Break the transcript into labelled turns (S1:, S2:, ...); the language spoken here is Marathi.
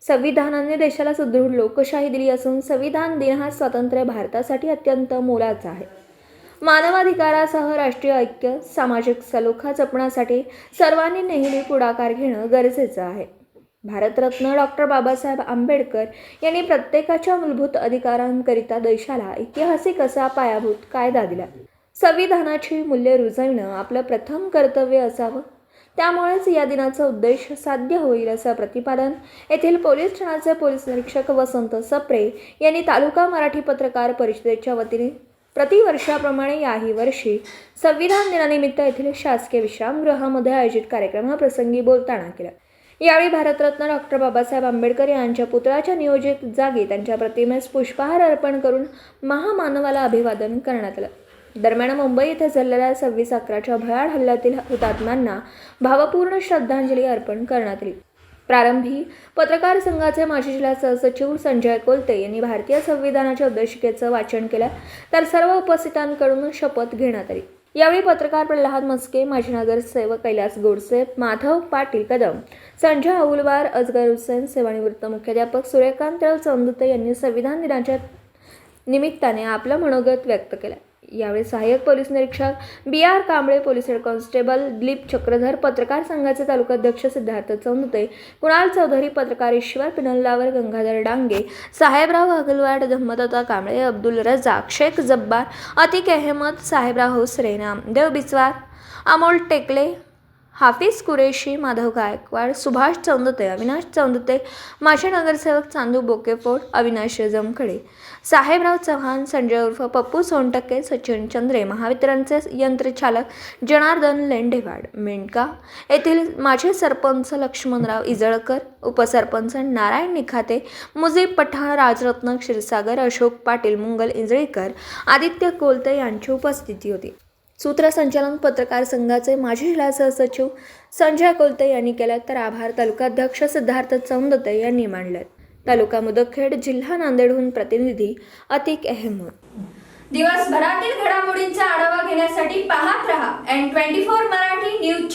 S1: संविधानाने देशाला सुदृढ लोकशाही दिली असून संविधान दिन हा स्वतंत्र भारतासाठी अत्यंत मोलाचा आहे. मानवाधिकारासह राष्ट्रीय ऐक्य, सामाजिक सलोखा जपण्यासाठी सर्वांनी नेहमी पुढाकार घेणं गरजेचं आहे. भारतरत्न डॉक्टर बाबासाहेब आंबेडकर यांनी प्रत्येकाच्या मूलभूत अधिकारांकरिता देशाला ऐतिहासिक असा पायाभूत कायदा दिला. संविधानाची मूल्ये रुजवणं आपलं प्रथम कर्तव्य असावं. त्यामुळेच या दिनाचा उद्देश साध्य होईल असं प्रतिपादन येथील पोलीस ठाण्याचे पोलीस निरीक्षक वसंत सप्रे यांनी तालुका मराठी पत्रकार परिषदेच्या वतीने प्रतिवर्षाप्रमाणे याही वर्षी संविधान दिनानिमित्त येथील शासकीय विश्रामगृहामध्ये आयोजित कार्यक्रमाप्रसंगी बोलताना केलं. यावेळी भारतरत्न डॉक्टर बाबासाहेब आंबेडकर यांच्या पुतळ्याच्या नियोजित जागी त्यांच्या प्रतिमेस पुष्पहार अर्पण करून महामानवाला अभिवादन करण्यात आलं. दरम्यान मुंबई येथे झालेल्या 26/11च्या भयाड हल्ल्यातील हुतात्म्यांना भावपूर्ण श्रद्धांजली अर्पण करण्यात आली. प्रारंभी पत्रकार संघाचे माजी जिल्हा सहसचिव संजय कोलते यांनी भारतीय संविधानाच्या उद्देशिकेचं वाचन केलं, तर सर्व उपस्थितांकडून शपथ घेण्यात आली. यावेळी पत्रकार प्रल्हाद मस्के, माजी नगरसेवक कैलास गोडसे, माधव पाटील कदम, संजय अहुलवार, अजगर हुसेन, सेवानिवृत्त मुख्याध्यापक सूर्यकांत चंदुते यांनी संविधान दिनाच्या निमित्ताने आपलं मनोगत व्यक्त केलं. यावेळी सहाय्यक पोलीस निरीक्षक B R. Kamble, police head constable Dilip Chakradhar, पत्रकार संघाचे तालुकाध्यक्ष सिद्धार्थ चौंदुते, कुणाल चौधरी, पत्रकार ईश्वर पिनल्लावर, गंगाधर डांगे, साहेबराव अगलवाड, धम्मदत्ता कांबळे, अब्दुल रजाक, शेख जब्बार, अतिक अहमद, साहेबराव होसरे, नामदेव बिस्वार, अमोल टेकले, हाफिज कुरेशी, माधव गायकवाड, सुभाष चौंदते, अविनाश चौंदते, माजी नगरसेवक चांदू बोकेफोड, अविनाश जमखडे, साहेबराव चव्हाण, संजय उर्फ पप्पू सोनटक्के, सचिन चंद्रे, महावितरणचे यंत्रचालक जनार्दन लेंडेवाड, मेंढका येथील माजी सरपंच लक्ष्मणराव इजळकर, उपसरपंच नारायण निखाते, मुजीब पठाण, राजरत्न क्षीरसागर, अशोक पाटील, मुंगल इंजळीकर, आदित्य कोलते यांची उपस्थिती होती. सूत्रसंचालन पत्रकार संघाचे माजी जिल्हा सहसचिव संजय कोलते यांनी केलं, तर आभार तालुकाध्यक्ष सिद्धार्थ चौंदते यांनी मांडले. तालुका मुदखेड, जिल्हा नांदेडहून प्रतिनिधी अतिक अहमद.
S2: दिवसभरातील घडामोडींचा आढावा घेण्यासाठी पाहत रहा N24 मराठी न्यूज.